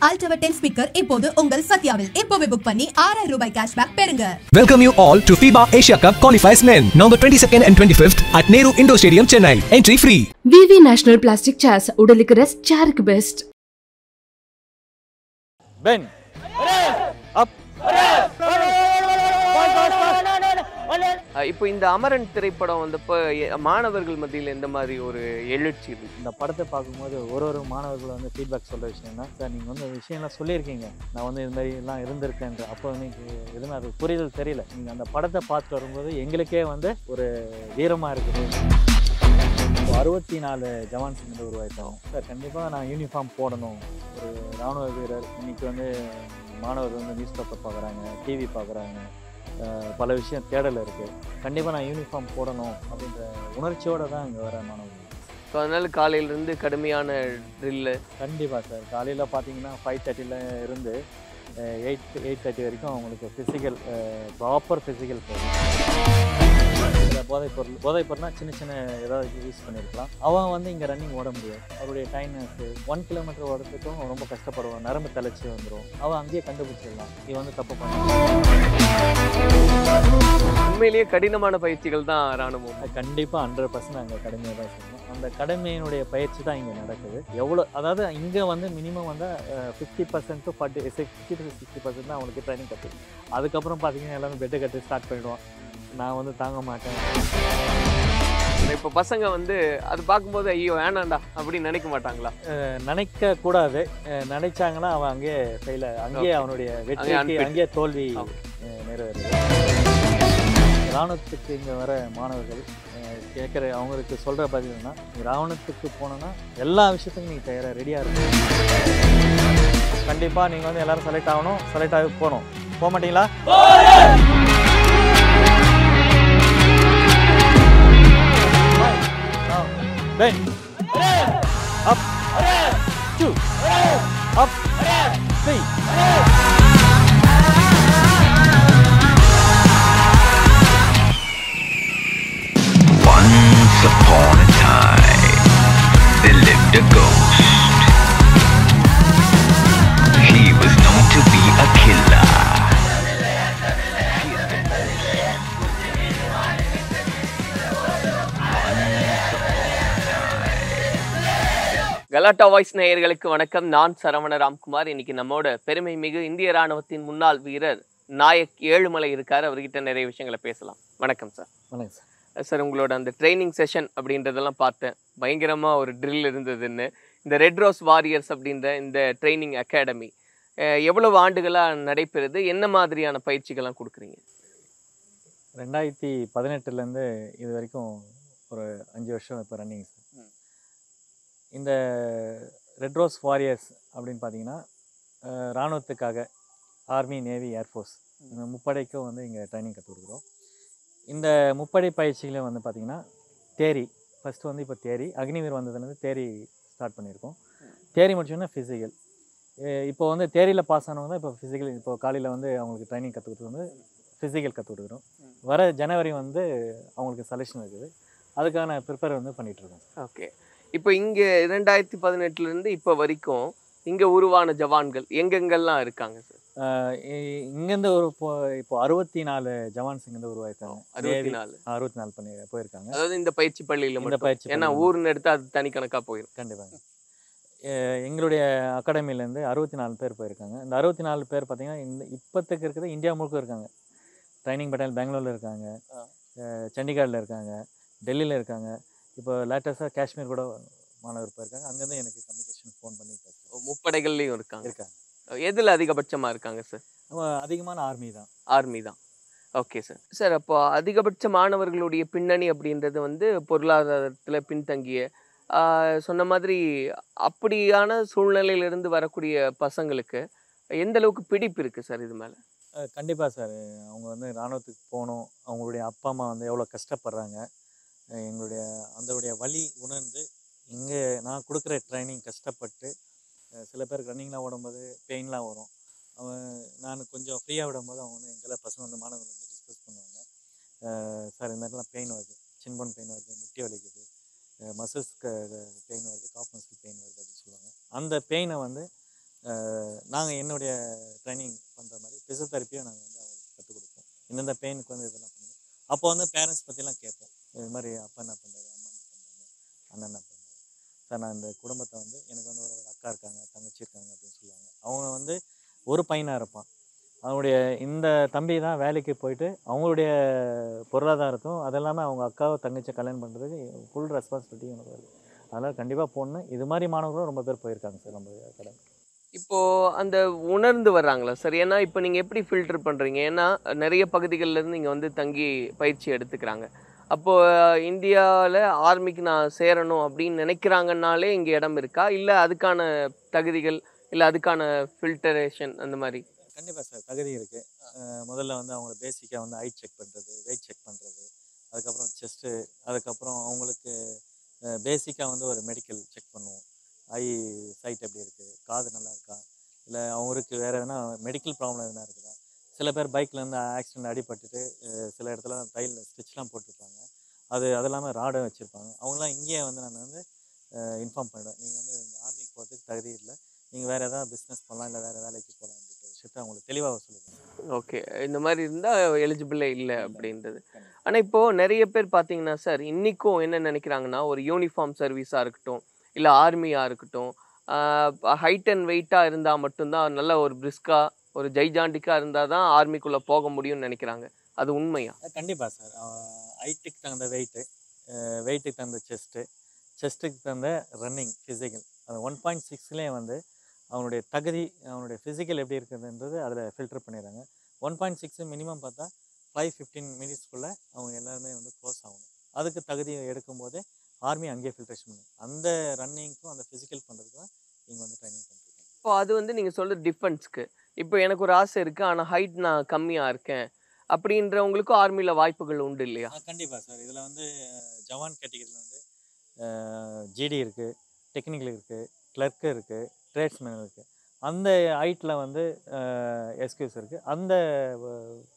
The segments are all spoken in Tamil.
Ultra 10 ஸ்பீக்கர் இப்போது உங்கள் சத்யாவில் இப்போவே புக் பண்ணி 6000 ரூபாய் கேஷ்பேக் பெறுங்க. Welcome you all to FIBA Asia Cup qualifiers men, November 22nd and 25th at Nehru Indoor Stadium, Chennai. Entry free. VV National Plastic Chairs உடலுக்கு ரெஸ்ட், சேருக்கு பெஸ்ட். Ben. Up. இப்போ இந்த அமரன் திரைப்படம் வந்தப்போ மாணவர்கள் மத்தியில் எந்த மாதிரி ஒரு எழுச்சி இருக்கு? இந்த படத்தை பார்க்கும்போது ஒரு மாணவர்கள் வந்து ஃபீட்பேக் சொல்கிற விஷயம்னா, சார் நீங்கள் வந்து விஷயம்லாம் சொல்லியிருக்கீங்க, நான் வந்து இது மாதிரிலாம் இருந்திருக்கேன். அப்போ எனக்கு எதுவுமே அது புரிதல் தெரியல. நீங்கள் அந்த படத்தை பார்த்துட்டு வரும்போது எங்களுக்கே வந்து ஒரு வீரமாக இருக்குது. 64 ஜவான்ஸ் வந்து உருவாயிட்டாகும் சார். கண்டிப்பாக நான் யூனிஃபார்ம் போடணும். ஒரு இராணுவ வீரர் இன்னைக்கு வந்து மாணவர்கள் வந்து நியூஸ் பேப்பர் பார்க்குறாங்க, டிவி பார்க்குறாங்க, பல விஷயம் தேடல் இருக்குது. கண்டிப்பாக நான் யூனிஃபார்ம் போடணும் அப்படின்ற உணர்ச்சியோடு தான் இங்கே வர மாணவர்கள். ஸோ அதனால காலையிலேருந்து கடுமையான ட்ரில்லு. கண்டிப்பாக சார். காலையில் பார்த்தீங்கன்னா 5:30 இருந்து 8:30 வரைக்கும் அவங்களுக்கு ஃபிசிக்கல் ப்ராப்பர் ஃபிசிக்கல் போதைப்பொருள்னால் சின்ன சின்ன ஏதாவது யூஸ் பண்ணியிருக்கலாம். அவன் வந்து இங்கே ரன்னிங் ஓட முடியாது. அவருடைய டைம்னஸ்ஸு 1 கிலோமீட்டர் ஓடுறதுக்கும் ரொம்ப கஷ்டப்படுவான். நரம்பு தளர்ச்சி வந்துடும். அவன் அங்கேயே கண்டுபிடிச்சிடலாம் இது வந்து தப்பு பண்ண. உண்மையிலேயே கடினமான பயிற்சிகள் தான் இராணுவம். கண்டிப்பாக 100% அங்கே கடுமையாக தான் செய்யணும். அந்த கடமையினுடைய பயிற்சி தான் இங்கே நடக்குது. எவ்வளோ, அதாவது இங்கே வந்து மினிமம் வந்து 50% to 60% தான் அவனுக்கு ட்ரைனிங் கற்றுது. அதுக்கப்புறம் பார்த்தீங்கன்னா எல்லாமே பெட்டு கட்டு ஸ்டார்ட் பண்ணிவிடுவான். நான் வந்து தாங்க மாட்டேன். இப்போ பசங்க வந்து அது பார்க்கும்போது ஐயோ வேணாண்டா அப்படின்னு நினைக்க மாட்டாங்களா? நினைக்கக்கூடாது. நினைச்சாங்கன்னா அவன் அங்கேயே ஃபெயில, அங்கேயே அவனுடைய வெற்றி, அங்கேயே தோல்வி நிறைவேறுது. இராணுவத்துக்கு இங்கே வர மாணவர்கள் கேட்குற அவங்களுக்கு சொல்கிற பதில்னா, இராணுவத்துக்கு போனோன்னா எல்லா விஷயத்துக்கும் நீங்கள் தயாராக ரெடியாக இருக்கும். கண்டிப்பாக நீங்கள் வந்து எல்லோரும் செலக்ட் ஆகணும். செலக்ட் ஆகி போகணும். போக மாட்டீங்களா? Ben. Up. 2. Up. 3. Once upon a time, there lived a ghost. He was known to be a killer. கலாட்டா வாய்ஸ் நேயர்களுக்கு வணக்கம். நான் சரவண ராம்குமார். இன்னைக்கு நம்மோட பெருமை மிகு இந்திய ராணுவத்தின் முன்னாள் வீரர் நாயக் ஏழுமலை இருக்கார். அவர்கிட்ட நிறைய விஷயங்களை பேசலாம். வணக்கம் சார். வணக்கம் சார். சார், உங்களோட அந்த ட்ரைனிங் செஷன் அப்படின்றதெல்லாம் பார்த்தேன். பயங்கரமாக ஒரு ட்ரில் இருந்ததுன்னு. இந்த ரெட் ரோஸ் வாரியர்ஸ் அப்படின்ற இந்த ட்ரைனிங் அகாடமி எவ்வளவு ஆண்டுகளாக நடைபெறுது? என்ன மாதிரியான பயிற்சிகள்லாம் கொடுக்குறீங்க? 2018 இது வரைக்கும் ஒரு 5 வருஷம் இப்போ ரன்னிங் சார். இந்த ரெட் ரோஸ் வாரியர்ஸ் அப்படின்னு பார்த்தீங்கன்னா இராணுவத்துக்காக ஆர்மி, நேவி, ஏர்ஃபோர்ஸ் இந்த முப்படைக்கும் வந்து இங்கே ட்ரைனிங் கற்றுக் கொடுக்குறோம். இந்த முப்படை பயிற்சிகளையும் வந்து பார்த்திங்கன்னா தேரி ஃபஸ்ட்டு வந்து இப்போ தேரி அக்னிவீர் வந்ததுலேருந்து தேரி ஸ்டார்ட் பண்ணியிருக்கோம். தேரி முடிச்சோன்னா ஃபிசிக்கல். இப்போ வந்து தேரியில் பாஸ் ஆனவங்க தான் இப்போ ஃபிசிக்கல். இப்போ காலையில் வந்து அவங்களுக்கு ட்ரைனிங் கற்றுக் கொடுத்து வந்து ஃபிசிக்கல் கற்றுக் கொடுக்குறோம். வர ஜனவரி வந்து அவங்களுக்கு செலெக்ஷன் இருக்குது. அதுக்கான ப்ரிப்பேர் வந்து பண்ணிகிட்ருக்கோம். ஓகே. இப்போ இங்கே 2018 இப்போ வரைக்கும் இங்கே உருவான ஜவான்கள் எங்கெங்கெல்லாம் இருக்காங்க சார்? இங்கேருந்து இப்போ 64 ஜவான்ஸ் இங்கேருந்து உருவாயிருக்காங்க. 64 பண்ணி போயிருக்காங்க. அதாவது இந்த பயிற்சி பள்ளியில் இந்த பயிற்சி, ஏன்னா ஊர்னு எடுத்தால் அது தனி கணக்காக போயிடும். கண்டிப்பாங்க. எங்களுடைய அகாடமிலேருந்து 64 பேர் போயிருக்காங்க. இந்த 64 பேர் பார்த்திங்கன்னா இந்த இப்போத்துக்கு இருக்கிறது இந்தியா முழுக்க இருக்காங்க. ட்ரைனிங் பட்டால் பெங்களூரில் இருக்காங்க, சண்டிகரில் இருக்காங்க, டெல்லியில் இருக்காங்க. இப்போ லேட்டஸ்ட்டாக காஷ்மீர் கூட மாணவர் போயிருக்காங்க. அங்கேருந்து எனக்கு கம்யூனிகேஷன் ஃபோன் பண்ணி பேசுகிறேன். முப்படைகள்லையும் இருக்காங்க. எதில் அதிகபட்சமாக இருக்காங்க சார்? அதிகமான ஆர்மி தான். ஆர்மி தான். Okay sir. சார், அப்போ அதிகபட்ச மாணவர்களுடைய பின்னணி அப்படின்றது வந்து பொருளாதாரத்தில் பின்தங்கிய சொன்ன மாதிரி அப்படியான சூழ்நிலையிலிருந்து வரக்கூடிய பசங்களுக்கு எந்த அளவுக்கு பிடிப்பு இருக்குது சார் இது மேலே? கண்டிப்பாக சார். அவங்க வந்து இராணுவத்துக்கு போகணும். அவங்களுடைய அப்பா அம்மா வந்து எவ்வளோ கஷ்டப்படுறாங்க, அதனுடைய வலி உணர்ந்து இங்கே நான் கொடுக்குற ட்ரைனிங் கஷ்டப்பட்டு சில பேருக்கு ரன்னிங்லாம் ஓடும்போது பெயின்லாம் வரும். நான் கொஞ்சம் ஃப்ரீயாக விடும்போது அவங்க வந்து எங்களை பசங்க வந்து மாணவர்கள் வந்து டிஸ்கஸ் பண்ணுவாங்க. சார் இது மாதிரிலாம் பெயின் வருது, சின்போன் பெயின் வருது, முட்டி வலிக்குது, மசில்ஸ்க்கு பெயின் வருது, காப் மசில் பெயின் வருது அப்படின்னு சொல்லுவாங்க. அந்த பெயினை வந்து நாங்கள் என்னுடைய ட்ரைனிங் பண்ணுற மாதிரி ஃபிசியோதெரப்பியும் நாங்கள் வந்து அவங்களுக்கு கற்றுக் கொடுப்போம். இந்தந்த பெயினுக்கு வந்து இதெல்லாம் பண்ணுவோம். அப்போ வந்து பேரண்ட்ஸ் பற்றிலாம் கேட்போம். இது மாதிரி அப்பா என்ன பண்ணுறாரு, அம்மா என்ன பண்ணுறாங்க, அண்ணன் என்ன பண்ணுறாரு. சார் நான் இந்த குடும்பத்தை வந்து எனக்கு வந்து ஒரு அக்கா இருக்காங்க, தங்கச்சி இருக்காங்க அப்படின்னு சொல்லுவாங்க. அவங்க வந்து ஒரு பையனாக இருப்பான். அவனுடைய இந்த தம்பி தான் வேலைக்கு போயிட்டு அவங்களுடைய பொருளாதாரத்தும் அதெல்லாமல் அவங்க அக்காவை தங்கச்சியை கல்யாணம் பண்ணுறதுக்கு ஃபுல் ரெஸ்பான்சிபிலிட்டி எனக்கு வருது. அதனால் கண்டிப்பாக போடணும். இது மாதிரி மாணவர்களும் ரொம்ப பேர் போயிருக்காங்க சார் நம்ம கடை. இப்போ அந்த உணர்ந்து வர்றாங்களா சார்? ஏன்னா இப்போ நீங்க எப்படி ஃபில்டர் பண்றீங்க? ஏன்னா நிறைய பகுதிகள்ல இருந்து இங்க வந்து தங்கி பயிற்சி எடுத்துக்கிறாங்க. அப்போ இந்தியாவில் ஆர்மிக்கு நான் சேரணும் அப்படின்னு நினைக்கிறாங்கன்னாலே இங்கே இடம் இருக்கா? இல்லை அதுக்கான தகுதிகள் இல்லை அதுக்கான ஃபில்டரேஷன் அந்த மாதிரி? கண்டிப்பாக சார் தகுதி இருக்குது. முதல்ல வந்து அவங்கள பேசிக்காக வந்து ஹைட் செக் பண்ணுறது, வெயிட் செக் பண்ணுறது, அதுக்கப்புறம் செஸ்ட்டு, அதுக்கப்புறம் அவங்களுக்கு பேசிக்காக வந்து ஒரு மெடிக்கல் செக் பண்ணுவோம். ஐ சைட் எப்படி இருக்குது, காது நல்லா இருக்கா, இல்லை அவங்களுக்கு வேறு எதனா மெடிக்கல் ப்ராப்ளம் எதுனா இருக்குதா. சில பேர் பைக்லேருந்து ஆக்சிடென்ட் அடிபட்டுட்டு சில இடத்துல தையல் ஸ்டிச்லாம் போட்டிருப்பாங்க. அது இல்லாமல் ராடும் வச்சுருப்பாங்க. அவங்களாம் இங்கேயே வந்து நான் வந்து இன்ஃபார்ம் பண்ணிடுவேன். நீங்கள் வந்து இந்த ஆர்மிக்கு போகிறதுக்கு தகுதி இல்லை, நீங்கள் வேறு எதாவது பிஸ்னஸ் பண்ணலாம், இல்லை வேறு வேலைக்கு போகலாம் அப்படின்ற விஷயத்தை அவங்களுக்கு தெளிவாக சொல்லிடுவேன். ஓகே, இந்த மாதிரி இருந்தால் எலிஜிபிளே இல்லை அப்படின்றது. ஆனால் இப்போது நிறைய பேர் பார்த்தீங்கன்னா சார், இன்றைக்கும் என்ன நினைக்கிறாங்கன்னா, ஒரு யூனிஃபார்ம் சர்வீஸாக இருக்கட்டும், இல்லை ஆர்மியாக இருக்கட்டும், ஹைட் அண்ட் வெயிட்டாக இருந்தால் மட்டும்தான் நல்ல ஒரு பிரிஸ்காக ஒரு ஜைஜாண்டிக்காக இருந்தால் தான் ஆர்மிக்குள்ளே போக முடியும்னு நினைக்கிறாங்க. அது உண்மையா? கண்டிப்பாக சார். ஹைட்டுக்கு தகுந்த வெயிட்டுக்கு தகுந்த செஸ்ட்டுக்கு தகுந்த ரன்னிங் ஃபிசிக்கல், அது 1.6லேயே வந்து அவனுடைய தகுதி, அவனுடைய ஃபிசிக்கல் எப்படி இருக்குதுன்றது அதில் ஃபில்டர் பண்ணிடுறாங்க. 1.6 மினிமம் பார்த்தா 5-15 மினிட்ஸ்க்குள்ளே அவங்க எல்லாருமே வந்து க்ளோஸ் ஆகணும். அதுக்கு தகுதி எடுக்கும்போதே ஆர்மி அங்கேயே ஃபில்ட்ரேஷன் பண்ணும். அந்த ரன்னிங்க்கும் அந்த ஃபிசிக்கல் பண்ணுறதுக்கு தான் இங்கே வந்து ட்ரைனிங் பண்ணிருக்காங்க. இப்போ அது வந்து நீங்கள் சொல்கிற டிஃபென்ஸ்க்கு, இப்போ எனக்கு ஒரு ஆசை இருக்குது ஆனால் ஹைட் நான் கம்மியாக இருக்கேன் அப்படின்றவங்களுக்கும் ஆர்மியில் வாய்ப்புகள் உண்டு இல்லையா? கண்டிப்பாக சார். இதில் வந்து ஜவான் கேட்டகரியில் வந்து ஜிடி இருக்குது, டெக்னிக்கல் இருக்குது, கிளர்க்கு இருக்குது, ட்ரேட்ஸ்மேன் இருக்குது. அந்த ஹைட்டில் வந்து எஸ்கியூஸ் இருக்குது. அந்த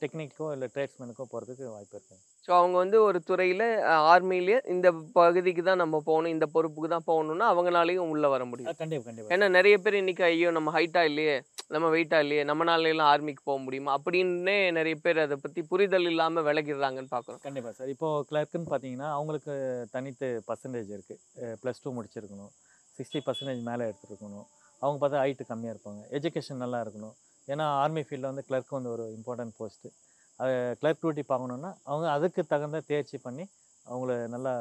டெக்னிக்கோ இல்லை ட்ரேட்ஸ்மேனுக்கோ போகிறதுக்கு வாய்ப்பு இருக்குது. ஸோ அவங்க வந்து ஒரு துறையில் ஆர்மிலேயே இந்த பகுதிக்கு தான் நம்ம போகணும், இந்த பொறுப்புக்கு தான் போகணுன்னா அவங்களாலையும் உள்ளே வர முடியும். கண்டிப்பாக. ஏன்னா நிறைய பேர் இன்றைக்கி ஐயோ நம்ம ஹைட்டாக இல்லையே, நம்ம வெயிட்டாக இல்லையே, நம்மளாலாம் ஆர்மிக்கு போக முடியுமா அப்படின்னே நிறைய பேர் அதை பற்றி புரிதல் இல்லாமல் விலகிடுறாங்கன்னு பார்க்குறோம். கண்டிப்பாக சார். இப்போது கிளர்க்குன்னு பார்த்தீங்கன்னா அவங்களுக்கு தனித்து பர்சன்டேஜ் இருக்குது. +2 முடிச்சிருக்கணும், 60% மேலே எடுத்துருக்கணும். அவங்க பார்த்தா ஹைட்டு கம்மியாக இருப்பாங்க. எஜுகேஷன் நல்லா இருக்கணும். ஏன்னா ஆர்மி ஃபீல்டில் வந்து கிளர்க் வந்து ஒரு இம்பார்ட்டன்ட் போஸ்ட்டு. அது கிளர்க் டியூட்டி பார்க்கணுன்னா அவங்க அதுக்கு தகுந்த தேர்ச்சி பண்ணி அவங்கள நல்லா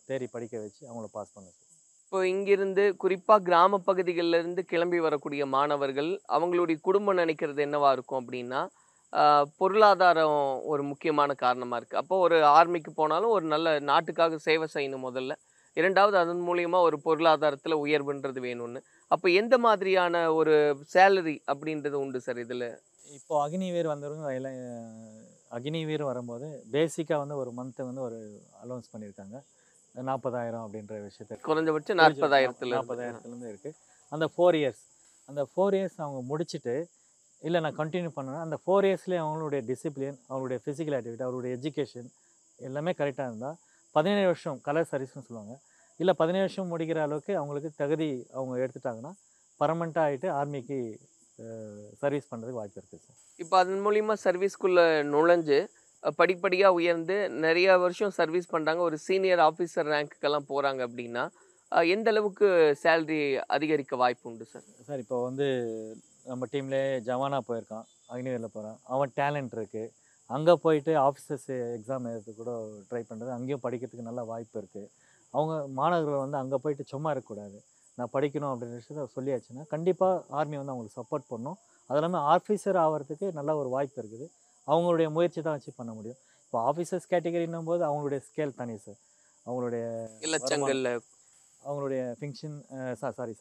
தேறி படிக்க வச்சு அவங்கள பாஸ் பண்ண சார். இப்போ இங்கிருந்து குறிப்பாக கிராம பகுதிகளிலிருந்து கிளம்பி வரக்கூடிய மாணவர்கள் அவங்களுடைய குடும்பம் நினைக்கிறது என்னவா இருக்கும் அப்படின்னா, பொருளாதாரம் ஒரு முக்கியமான காரணமாக இருக்குது. அப்போது ஒரு ஆர்மிக்கு போனாலும் ஒரு நல்ல நாட்டுக்காக சேவை செய்யணும் முதல்ல, இரண்டாவது அதன் மூலியமாக ஒரு பொருளாதாரத்தில் உயர்வுன்றது வேணும்னு. அப்போ எந்த மாதிரியான ஒரு சேலரி அப்படின்றது உண்டு சார் இதில்? இப்போது அக்னிவீர் வந்தவங்க எல்லாம் அக்னிவீர் வரும்போது பேசிக்காக வந்து ஒரு மந்த்து வந்து ஒரு அலோன்ஸ் பண்ணியிருக்காங்க 40,000 அப்படின்ற விஷயத்தை. குறைஞ்சபட்சம் 40,000 இருக்குது. அந்த 4 இயர்ஸ், அந்த 4 இயர்ஸ் அவங்க முடிச்சுட்டு இல்லை நான் கண்டினியூ பண்ணேன்னா அந்த 4 இயர்ஸ்லேயே அவங்களுடைய டிசிப்ளின், அவங்களுடைய ஃபிசிக்கல் ஆக்டிவிட்டி, அவங்களுடைய எஜுகேஷன் எல்லாமே கரெக்டாக இருந்தால் 17 வருஷம் கலர் சர்வீஸ்னு சொல்லுவாங்க, இல்லை 17 வருஷம் முடிக்கிற அளவுக்கு அவங்களுக்கு தகுதி அவங்க எடுத்துட்டாங்கன்னா பர்மனெண்ட்டாக ஆகிட்டு ஆர்மிக்கு சர்வீஸ் பண்ணுறதுக்கு வாய்ப்பு இருக்குது சார். இப்போ அதன் மூலிமா சர்வீஸ்குள்ளே நுழைஞ்சு படிப்படியாக உயர்ந்து நிறைய வருஷம் சர்வீஸ் பண்ணுறாங்க, ஒரு சீனியர் ஆஃபீஸர் ரேங்க்குக்கெல்லாம் போகிறாங்க அப்படின்னா எந்த அளவுக்கு சேலரி அதிகரிக்க வாய்ப்பு உண்டு சார்? சார் இப்போ வந்து நம்ம டீம்லேயே ஜவானாக போயிருக்கான், அக்னிவீரில் போகிறான், அவன் டேலண்ட் இருக்குது. அங்கே போயிட்டு ஆஃபீஸர்ஸ் எக்ஸாம் எழுதுறது கூட ட்ரை பண்ணுறது, அங்கேயும் படிக்கிறதுக்கு நல்ல வாய்ப்பு இருக்குது. அவங்க மாணவர்கள் வந்து அங்கே போயிட்டு சும்மா இருக்கக்கூடாது, நான் படிக்கணும் அப்படின்ற விஷயத்தை சொல்லியாச்சுன்னா கண்டிப்பாக ஆர்மி வந்து அவங்களுக்கு சப்போர்ட் பண்ணும். அது இல்லாமல் ஆஃபீஸர் ஆகிறதுக்கு நல்ல ஒரு வாய்ப்பு இருக்குது. அவங்களுடைய முயற்சி தான் வச்சு பண்ண முடியும். இப்போ ஆஃபீஸர்ஸ் கேட்டகரின்னும் போது அவங்களுடைய ஸ்கேல் தனி சார். அவங்களுடைய லட்சங்களில் அவங்களுடைய ஃபங்க்ஷன்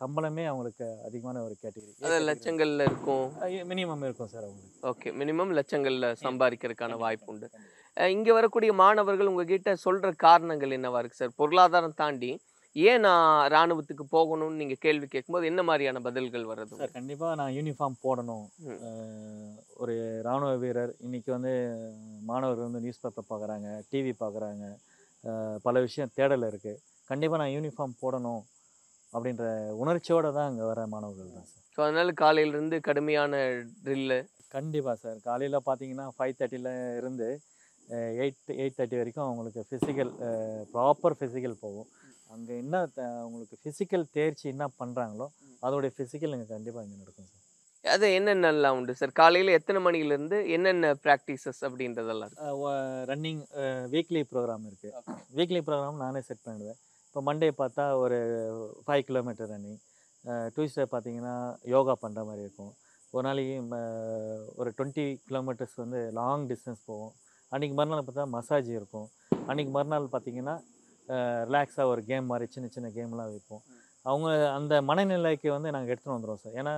சம்பளமே அவங்களுக்கு அதிகமான ஒரு கேட்டகரி. லட்சங்களில் இருக்கும், மினிமம் இருக்கும் சார் அவங்களுக்கு. ஓகே, மினிமம் லட்சங்களில் சம்பாதிக்கிறதுக்கான வாய்ப்பு உண்டு. இங்கே வரக்கூடிய மாணவர்கள் உங்ககிட்ட சொல்கிற காரணங்கள் என்னவா இருக்குது சார்? பொருளாதாரம் தாண்டி ஏன் நான் இராணுவத்துக்கு போகணும்னு நீங்கள் கேள்வி கேட்கும்போது என்ன மாதிரியான பதில்கள் வருது சார்? கண்டிப்பாக நான் யூனிஃபார்ம் போடணும், ஒரு இராணுவ வீரர். இன்றைக்கி வந்து மாணவர்கள் வந்து நியூஸ் பேப்பர் பார்க்குறாங்க, டிவி பார்க்குறாங்க, பல விஷயம் தேடல் இருக்குது. கண்டிப்பாக நான் யூனிஃபார்ம் போடணும் அப்படின்ற உணர்ச்சியோடு தான் இங்கே வர மாணவர்கள் தான் சார். ஸோ அதனால காலையிலேருந்து கடுமையான ட்ரில்லு. கண்டிப்பாக சார். காலையில் பார்த்தீங்கன்னா 5:30ல இருந்து 8:30 வரைக்கும் அவங்களுக்கு ஃபிசிக்கல் ப்ராப்பர் ஃபிசிக்கல் போகும். அங்கே என்ன அவங்களுக்கு ஃபிசிக்கல் தேர்ச்சி என்ன பண்ணுறாங்களோ அதோடைய ஃபிசிக்கல் இங்கே கண்டிப்பாக இங்கே நடக்கும் சார். அது என்னென்னலாம் உண்டு சார்? காலையில் எத்தனை மணிலேருந்து என்னென்ன ப்ராக்டிசஸ் அப்படின்றதெல்லாம் இருக்கு? ரன்னிங் வீக்லி ப்ரோக்ராம் இருக்குது. வீக்லி ப்ரோக்ராம் நானே செட் பண்ணிடுவேன். இப்போ மண்டே பார்த்தா ஒரு 5 கிலோமீட்டர் ரன்னிங், டியூஸ்டே பார்த்தீங்கன்னா யோகா பண்ணுற மாதிரி இருக்கும். ஒரு நாளைக்கு ஒரு 20 கிலோமீட்டர்ஸ் வந்து லாங் டிஸ்டன்ஸ் போவோம். அன்றைக்கி மறுநாள் பார்த்தா மசாஜ் இருக்கும். அன்றைக்கி மறுநாள் பார்த்தீங்கன்னா ரிலாக்ஸாக ஒரு கேம் மாதிரி சின்ன சின்ன கேம்லாம் வைப்போம். அவங்க அந்த மனநிலைக்கு வந்து நாங்கள் எடுத்துகிட்டு வந்துடுவோம் சார். ஏன்னா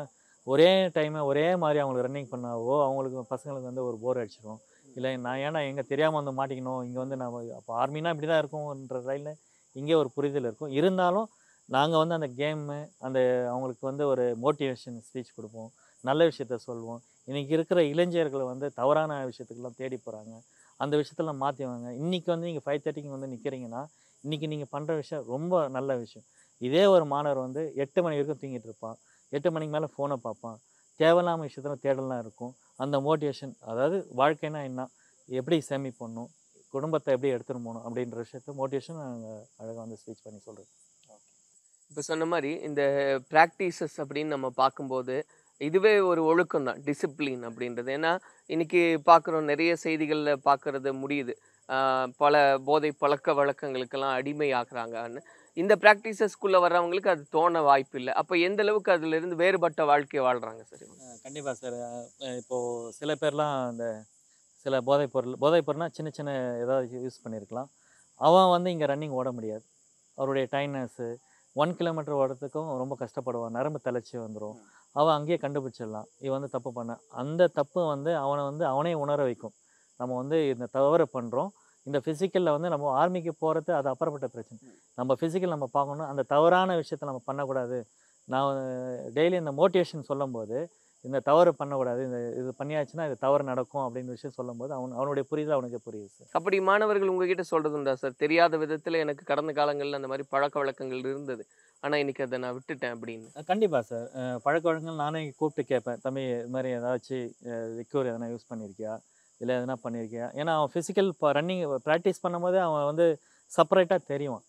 ஒரே டைமை ஒரே மாதிரி அவங்களுக்கு ரன்னிங் பண்ணாவோ அவங்களுக்கு பசங்களுக்கு வந்து ஒரு போர் அடிச்சிடும். இல்லை நான் ஏன்னா எங்கே தெரியாமல் வந்து மாட்டிக்கணும், இங்கே வந்து நான் அப்போ ஆர்மினா இப்படி தான் இருக்கும்ன்ற ரயிலில் இங்கே ஒரு புரிதல் இருக்கும். இருந்தாலும் நாங்கள் வந்து அந்த கேமு அந்த அவங்களுக்கு வந்து ஒரு மோட்டிவேஷன் ஸ்பீச் கொடுப்போம், நல்ல விஷயத்த சொல்லுவோம். இன்றைக்கி இருக்கிற இளைஞர்களை வந்து தவறான விஷயத்துக்கெல்லாம் தேடி போகிறாங்க, அந்த விஷயத்தெல்லாம் மாற்றிவாங்க. இன்றைக்கி வந்து நீங்கள் 5:30க்கு வந்து நிற்கிறீங்கன்னா இன்றைக்கி நீங்கள் பண்ணுற விஷயம் ரொம்ப நல்ல விஷயம். இதே ஒரு மாணவர் வந்து 8 மணி வரைக்கும் தூங்கிட்டு இருப்பான், 8 மணிக்கு மேலே ஃபோனை பார்ப்பான், தேவையில்லாமல் விஷயத்தில் தேடலாம் இருக்கும். அந்த மோட்டிவேஷன், அதாவது வாழ்க்கைனா என்ன, எப்படி சேமி பண்ணணும், குடும்பத்தை எப்படி எடுத்துகிட்டு போகணும் அப்படின்ற விஷயத்த மோட்டிவேஷன் நாங்கள் அழகாக வந்து ஸ்பீச் பண்ணி சொல்கிறோம். இப்போ சொன்ன மாதிரி இந்த ப்ராக்டிசஸ் அப்படின்னு நம்ம பார்க்கும்போது இதுவே ஒரு ஒழுக்கம் தான், டிசிப்ளின் அப்படின்றது. ஏன்னா இன்னைக்கு பார்க்குறோம், நிறைய செய்திகளில் பார்க்கறது முடியுது, பல போதை பழக்க வழக்கங்களுக்கெல்லாம் அடிமை ஆகுறாங்கன்னு. இந்த ப்ராக்டிசஸ்க்குள்ளே வர்றவங்களுக்கு அது தோண வாய்ப்பு இல்லை. அப்போ எந்த அளவுக்கு அதுலேருந்து வேறுபட்ட வாழ்க்கையை வாழ்கிறாங்க சார்? கண்டிப்பாக சார். இப்போது சில பேர்லாம் இந்த சில போதைப்பொருள்னால் சின்ன சின்ன ஏதாவது யூஸ் பண்ணியிருக்கலாம். அவன் வந்து இங்கே ரன்னிங் ஓட முடியாது. அவருடைய டைட்னஸ்ஸு 1 கிலோமீட்டர் ஓடுறதுக்கும் ரொம்ப கஷ்டப்படுவான், நரம்பு தளர்ச்சி வந்துடும். அவன் அங்கேயே கண்டுபிடிச்சிடலாம் இவன் வந்து தப்பு பண்ண. அந்த தப்பு வந்து அவனை வந்து அவனே உணர வைக்கும், நம்ம வந்து இந்த தவறை பண்ணுறோம். இந்த ஃபிசிக்கலில் வந்து நம்ம ஆர்மிக்கு போகிறது அது அப்புறப்பட்ட பிரச்சனை. நம்ம ஃபிசிக்கல் நம்ம பார்க்கணும், அந்த தவறான விஷயத்தை நம்ம பண்ணக்கூடாது. நான் டெய்லி இந்த மோட்டிவேஷன் சொல்லும்போது இந்த தவறு பண்ணக்கூடாது, இது பண்ணியாச்சுன்னா இது தவறு நடக்கும் அப்படின்னு விஷயம் சொல்லும்போது அவனுடைய புரிதல் அவனுக்கு புரியுது சார். அப்படி மாணவர்கள் உங்ககிட்ட சொல்கிறது உண்டா சார்? தெரியாத விதத்தில் எனக்கு கடந்த காலங்களில் அந்த மாதிரி பழக்க வழக்கங்கள் இருந்தது, ஆனால் இன்னைக்கு அதை நான் விட்டுட்டேன் அப்படின்னு. கண்டிப்பாக சார். பழக்க வழக்கங்கள் நானே கூப்பிட்டு கேட்பேன், தம்பி இது மாதிரி ஏதாச்சும் லிக்யூர் எதனா யூஸ் பண்ணியிருக்கியா, இல்லை எதனா பண்ணியிருக்கியா. ஏன்னா அவன் ஃபிசிக்கல் ரன்னிங் ப்ராக்டிஸ் பண்ணும்போது அவன் வந்து செப்பரேட்டாக தெரியும்.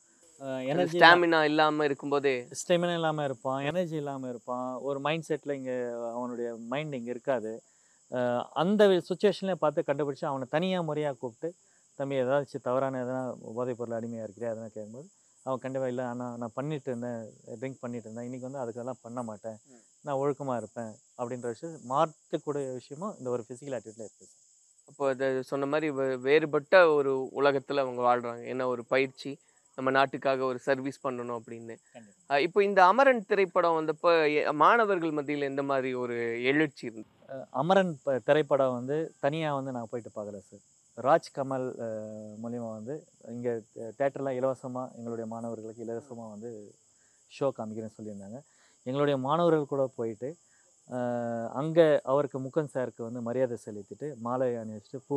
எனர்ஜி ஸ்டாமினா இல்லாமல் இருக்கும்போதே ஸ்டெமினா இல்லாமல் இருப்பான், எனர்ஜி இல்லாமல் இருப்பான், ஒரு மைண்ட் செட்டில் இங்கே அவனுடைய மைண்ட் இங்கே இருக்காது. அந்த சுச்சுவேஷன்லேயே பார்த்து கண்டுபிடிச்சி அவனை தனியாக முறையாக கூப்பிட்டு, தம்பி ஏதாச்சும் தவறான எதனா போதைப் பொருள் அடிமையாக இருக்கிறியா அதெல்லாம் கேட்கும்போது அவன் கண்டிப்பாக இல்லை, ஆனால் நான் பண்ணிட்டு இருந்தேன், ட்ரிங்க் பண்ணிட்டு இருந்தேன், இன்றைக்கி வந்து அதுக்கெல்லாம் பண்ண மாட்டேன், நான் ஒழுக்கமாக இருப்பேன் அப்படின்ற விஷயம் மாற்றக்கூடிய விஷயமும் இந்த ஒரு ஃபிசிக்கல் ஆக்டிவிட்டியில் இருக்குது. அப்போ அதை சொன்ன மாதிரி வேறுபட்ட ஒரு உலகத்தில் அவங்க வாழ்கிறாங்க. என்ன ஒரு பயிற்சி, நம்ம நாட்டுக்காக ஒரு சர்வீஸ் பண்ணணும் அப்படின்னு. இப்போ இந்த அமரன் திரைப்படம் வந்தப்போ மாணவர்கள் மத்தியில் எந்த மாதிரி ஒரு எழுச்சி இருந்தது? அமரன் திரைப்படம் வந்து தனியாக வந்து நான் போயிட்டு பார்க்கல சார். ராஜ்கமல் மூலிமா வந்து இங்கே தேட்டரில் இலவசமாக எங்களுடைய மாணவர்களுக்கு இலவசமாக வந்து ஷோ காமிக்கிறேன்னு சொல்லியிருந்தாங்க. எங்களுடைய மாணவர்கள் கூட போயிட்டு அங்கே அவருக்கு முக்கன் சாருக்கு வந்து மரியாதை செலுத்திட்டு மாலை அணிவிச்சுட்டு பூ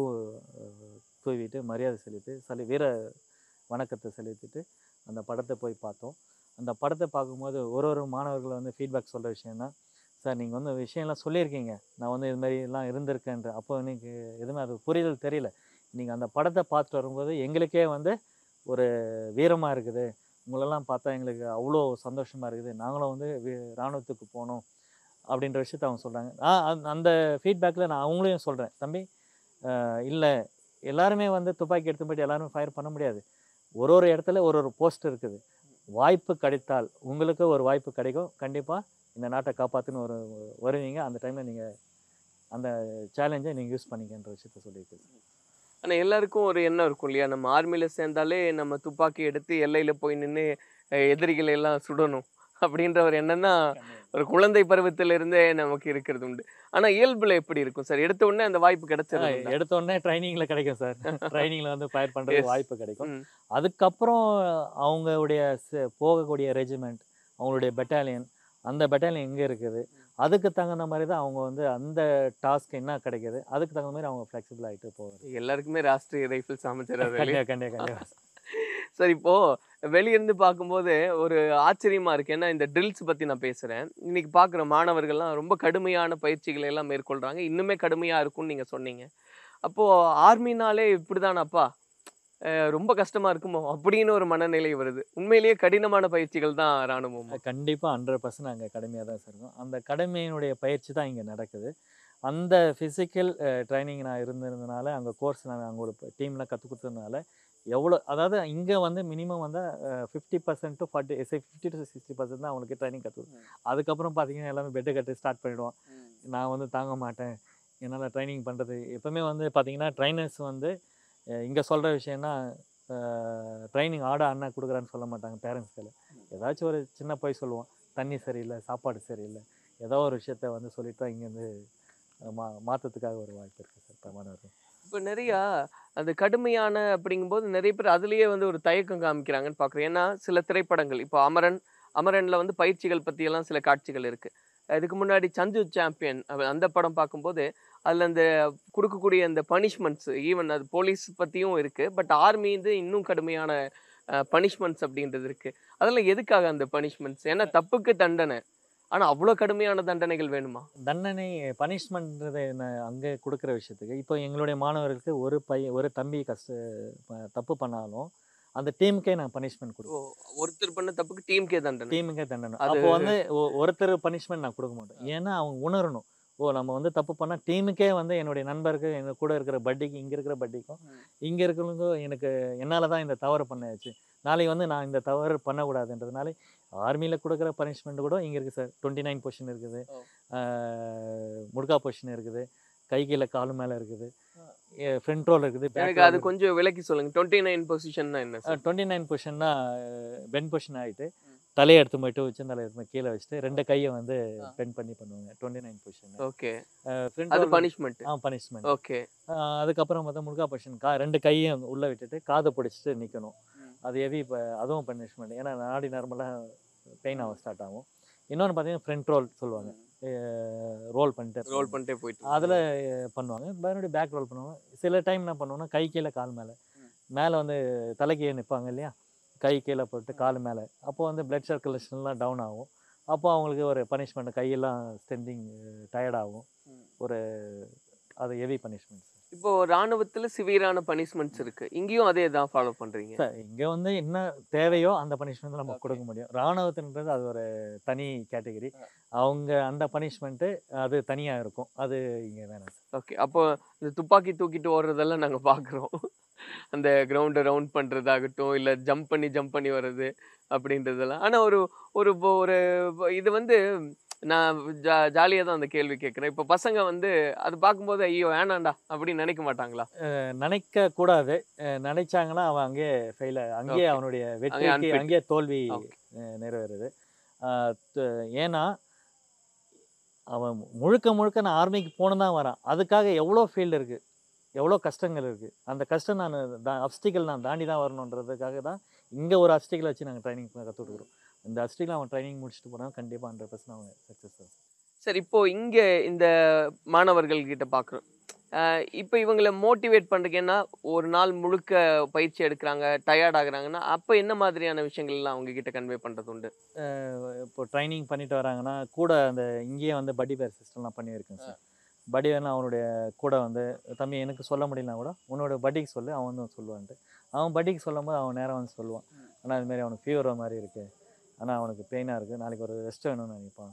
தூவிட்டு மரியாதை செலுத்தி வீர வணக்கத்தை செலுத்திட்டு அந்த படத்தை போய் பார்த்தோம். அந்த படத்தை பார்க்கும்போது ஒரு மாணவர்கள் வந்து ஃபீட்பேக் சொல்கிற விஷயம்னா, சார் நீங்கள் வந்து விஷயம்லாம் சொல்லியிருக்கீங்க, நான் வந்து இது மாதிரிலாம் இருந்திருக்கேன்ற, அப்போ எனக்கு எதுவுமே அது புரிதல் தெரியல. நீங்கள் அந்த படத்தை பார்த்துட்டு வரும்போது எங்களுக்கே வந்து ஒரு வீரமாக இருக்குது, உங்களெல்லாம் பார்த்தா எங்களுக்கு அவ்வளோ சந்தோஷமாக இருக்குது, நாங்களும் வந்து இராணுவத்துக்கு போகணும் அப்படின்ற விஷயத்த அவங்க சொல்கிறாங்க. அந்த ஃபீட்பேக்கில் நான் அவங்களையும் சொல்கிறேன், தம்பி இல்லை எல்லாருமே வந்து துப்பாக்கி எடுத்து போய்ட்டு எல்லாருமே ஃபயர் பண்ண முடியாது. ஒரு இடத்துல ஒரு போஸ்ட் இருக்குது, வாய்ப்பு கிடைத்தால் உங்களுக்கு ஒரு வாய்ப்பு கிடைக்கும், கண்டிப்பாக இந்த நாட்டை காப்பாற்றுன்னு வருவீங்க, அந்த டைமில் நீங்கள் அந்த சேலஞ்சை நீங்கள் யூஸ் பண்ணிக்கன்ற விஷயத்த சொல்லியிருக்கு. ஆனால் எல்லாருக்கும் ஒரு எண்ணம் இருக்கும் இல்லையா, நம்ம ஆர்மியில் சேர்ந்தாலே நம்ம துப்பாக்கி எடுத்து எல்லையில் போய் நின்று எதிரிகளை எல்லாம் சுடணும் அப்படின்ற ஒரு எண்ணம் தான் ஒரு குழந்தை பருவத்திலிருந்தே நமக்கு இருக்கிறது உண்டு. ஆனால் இயல்புல எப்படி இருக்கும் சார்? எடுத்த உடனே அந்த வாய்ப்பு கிடைச்சிடும்? எடுத்த உடனே ட்ரைனிங்கில் கிடைக்கும் சார். ட்ரைனிங்கில் வந்து ஃபயர் பண்ணுறது வாய்ப்பு கிடைக்கும். அதுக்கப்புறம் அவங்களுடைய போகக்கூடிய ரெஜிமெண்ட், அவங்களுடைய பெட்டாலியன், அந்த பெட்டாலியன் எங்கே இருக்குது, அதுக்கு தகுந்த மாதிரி தான் அவங்க வந்து அந்த டாஸ்க் என்ன கிடைக்கிது, அதுக்கு தகுந்த மாதிரி அவங்க ஃப்ளெக்சிபிள் ஆகிட்டு போவாங்க. எல்லாருக்குமே ராஷ்ட்ரிய ரைஃபிள்ஸ் அமைச்சர் கண்டிப்பாக. சார் இப்போ வெளியிருந்து பார்க்கும்போது ஒரு ஆச்சரியமா இருக்கு. ஏன்னா இந்த ட்ரில்ஸ் பத்தி நான் பேசுறேன். இன்னைக்கு பார்க்குற மாணவர்கள்லாம் ரொம்ப கடுமையான பயிற்சிகளை எல்லாம் மேற்கொள்றாங்க. இன்னுமே கடுமையா இருக்கும்னு நீங்க சொன்னீங்க. அப்போ ஆர்மினாலே இப்படிதானாப்பா? ரொம்ப கஷ்டமா இருக்குமோ? அப்படின்னு ஒரு மனநிலை வருது. உண்மையிலேயே கடினமான பயிற்சிகள் தான் ராணுவமா? கண்டிப்பாக 100% அங்கே கடுமையாக தான் சார் இருக்கும். அந்த கடமையினுடைய பயிற்சி தான் இங்கே நடக்குது. அந்த ஃபிசிக்கல் ட்ரைனிங் நான் இருந்ததுனால, அங்கே கோர்ஸ் நான் அங்கே ஒரு டீம்லாம் கற்றுக் கொடுத்ததுனால, எவ்வளோ அதாவது இங்கே வந்து மினிமம் வந்து 50% டு 40 50 to 60% தான் அவங்களுக்கு ட்ரைனிங் கற்றுக் அதுக்கப்புறம் பார்த்தீங்கன்னா எல்லாமே பெட்டு கட்டு ஸ்டார்ட் பண்ணிவிடுவோம். நான் வந்து தாங்க மாட்டேன், என்னால் ட்ரைனிங் பண்ணுறது எப்போவுமே வந்து பார்த்தீங்கன்னா ட்ரைனர்ஸ் வந்து இங்கே சொல்கிற விஷயம்னா ட்ரைனிங் அண்ணா கொடுக்குறான்னு சொல்ல மாட்டாங்க பேரண்ட்ஸ்களை. ஏதாச்சும் ஒரு சின்ன போய் சொல்லுவோம், தண்ணி சரியில்லை, சாப்பாடு சரியில்லை, ஏதோ ஒரு விஷயத்த வந்து சொல்லிட்டு தான் இங்கேருந்து மாற்றத்துக்காக ஒரு வாய்ப்பு இருக்குது சார் மாணவர்கள். இப்போ நிறையா அந்த கடுமையான அப்படிங்கும்போது நிறைய பேர் அதுலேயே வந்து ஒரு தயக்கம் காமிக்கிறாங்கன்னு பார்க்குறேன். ஏன்னா சில திரைப்படங்கள் இப்போ அமரனில் வந்து பயிற்சிகள் பற்றியெல்லாம் சில காட்சிகள் இருக்குது. இதுக்கு முன்னாடி சந்து சாம்பியன் அந்த படம் பார்க்கும்போது அதில் அந்த கொடுக்கக்கூடிய அந்த பனிஷ்மெண்ட்ஸ் ஈவன் அது போலீஸ் பற்றியும் இருக்குது. பட் ஆர்மி வந்து இன்னும் கடுமையான பனிஷ்மெண்ட்ஸ் அப்படின்றது இருக்குது. அதெல்லாம் எதுக்காக அந்த பனிஷ்மெண்ட்ஸ்? ஏன்னா தப்புக்கு தண்டனை, ஆனால் அவ்வளோ கடுமையான தண்டனைகள் வேணுமா? தண்டனை பனிஷ்மெண்ட்ன்றதை அங்கே கொடுக்குற விஷயத்துக்கு இப்போ எங்களுடைய மாணவர்களுக்கு ஒரு தம்பி தப்பு பண்ணாலும் அந்த டீமுக்கே நான் பனிஷ்மெண்ட் கொடுப்போம். ஒருத்தர் பண்ண தப்புக்கு டீமுக்கே தண்டனை. அப்போ வந்து ஒருத்தர் பனிஷ்மெண்ட் நான் கொடுக்க மாட்டேன். ஏன்னா அவங்க உணரணும், நம்ம வந்து தப்பு பண்ணால் டீமுக்கே வந்து என்னுடைய நண்பருக்கு, எங்கள் கூட இருக்கிற பட்டிக்கு, இங்கே இருக்கிற பட்டிக்கும், இங்கே இருக்கிறவங்க என்னால் தான் இந்த தவறு பண்ணாச்சு, நாளைக்கு வந்து நான் இந்த தவறு பண்ணக்கூடாதுன்றதுனால ஆர்மியில் கொடுக்குற பனிஷ்மெண்ட் கூட இங்கே இருக்குது சார். 29 பொசிஷன் இருக்குது, முடுக்கா பொசிஷன் இருக்குது, கை கீழே காலு மேலே இருக்குது, ஃப்ரண்ட் ரோல் இருக்குது. எனக்கு அது கொஞ்சம் விளக்கி சொல்லுங்க. 29 பொசிஷன்னா என்ன? 29 பொசிஷன்னா பென் பொசிஷன் ஆகிட்டு தலையை எடுத்து போயிட்டு வச்சு தலையை எடுத்து கீழே வச்சுட்டு 2 கையை வந்து பென் பண்ணி பண்ணுவாங்க. 29 பொசிஷன். ஓகே, அது பனிஷ்மெண்ட். பனிஷ்மெண்ட். ஓகே. அதுக்கப்புறம் பார்த்தா முருகா பொசிஷன் 2 கையும் உள்ளே விட்டுட்டு காதை பிடிச்சிட்டு நிற்கணும். அது அதுவும் பனிஷ்மெண்ட். ஏன்னா நாடி நார்மலாக பெயின் ஆக ஸ்டார்ட் ஆகும். இன்னொன்று பார்த்தீங்கன்னா ஃப்ரண்ட் ரோல் சொல்லுவாங்க, ரோல் பண்ணிட்டே போயிட்டு அதில் பண்ணுவாங்க. மறுபடியும் பேக் ரோல் பண்ணுவாங்க. சில டைம் என்ன பண்ணுவோம்னா கை கீழே கால் மேலே வந்து தலைக்கீழே நிற்பாங்க இல்லையா, கை கீழே போட்டு கால் மேலே. அப்போது வந்து பிளட் சர்க்குலேஷன்லாம் டவுன் ஆகும். அப்போ அவங்களுக்கு ஒரு பனிஷ்மெண்ட், கையெல்லாம் ஸ்டெண்டிங் டயர்டாகும். அது ஹெவி பனிஷ்மெண்ட். இப்போ ராணுவத்தில் சிவியரான பனிஷ்மெண்ட்ஸ் இருக்குது, இங்கேயும் அதே தான் ஃபாலோ பண்ணுறீங்க சார்? இங்கே வந்து என்ன தேவையோ அந்த பனிஷ்மெண்ட் நம்ம கொடுக்க முடியும். ராணுவத்தின்றது அது ஒரு தனி கேட்டகரி. அவங்க அந்த பனிஷ்மெண்ட்டு அது தனியாக இருக்கும், அது இங்கே வேணாம் சார். ஓகே. அப்போ இந்த துப்பாக்கி தூக்கிட்டு ஓடுறதெல்லாம் நாங்கள் பார்க்குறோம். அந்த கிரவுண்டை ரவுண்ட் பண்ணுறதாகட்டும், இல்லை ஜம்ப் பண்ணி வர்றது அப்படின்றதெல்லாம். ஆனால் ஒரு ஒரு இது வந்து நான் ஜாலியாக தான் அந்த கேள்வி கேட்குறேன். இப்போ பசங்க வந்து அது பார்க்கும்போது ஐயோ வேணாண்டா அப்படின்னு நினைக்க மாட்டாங்களா? நினைக்க கூடாது. நினைச்சாங்கன்னா அவன் அங்கேயே அங்கேயே அவனுடைய வெற்றி, அங்கேயே தோல்வி நிறைவேறுது. ஏன்னா அவன் முழுக்க நான் ஆர்மிக்கு போகணும் தான் வரான். அதுக்காக எவ்வளோ ஃபீல்டு இருக்குது, எவ்வளோ கஷ்டங்கள் இருக்குது. அந்த கஷ்டம் அப்ஸ்டிக்கல் நான் தாண்டி தான் வரணுன்றதுக்காக தான் இங்கே ஒரு அப்ஸ்டிக்கல் வச்சு நாங்கள் ட்ரைனிங் கற்றுக் கொடுக்குறோம். இந்த அப்ஸ்டிக்கல் அவன் ட்ரைனிங் முடிச்சுட்டு போனால் கண்டிப்பாக 100% அவன் சக்ஸஸ் தான். சரி, இப்போது இங்கே இந்த மாணவர்கள்கிட்ட பார்க்குறோம். இப்போ இவங்களை மோட்டிவேட் பண்ணுறதுன்னா ஒரு நாள் முழுக்க பயிற்சி எடுக்கிறாங்க, டயர்ட் ஆகுறாங்கன்னா அப்போ என்ன மாதிரியான விஷயங்கள்லாம் அவங்கக்கிட்ட கன்வே பண்ணுறது உண்டு? இப்போ ட்ரைனிங் பண்ணிட்டு வராங்கன்னா கூட அந்த இங்கேயே வந்து படி பேர் சிஸ்டம்லாம் பண்ணியிருக்கேன் சார். படி வேணா அவனுடைய கூட வந்து தம்பி எனக்கு சொல்ல முடியலனா கூட உன்னோட படிக்கு சொல்லு, அவன் வந்து சொல்லுவான்ட்டு. அவன் படிக்கு சொல்லும் போது அவன் நேரம் வந்து சொல்லுவான், ஆனால் இதுமாரி அவனுக்கு ஃபீவர் மாதிரி இருக்குது, ஆனால் அவனுக்கு பெயினாக இருக்குது, நாளைக்கு ஒரு ரெஸ்ட் வேணும்னு நினைப்பான்,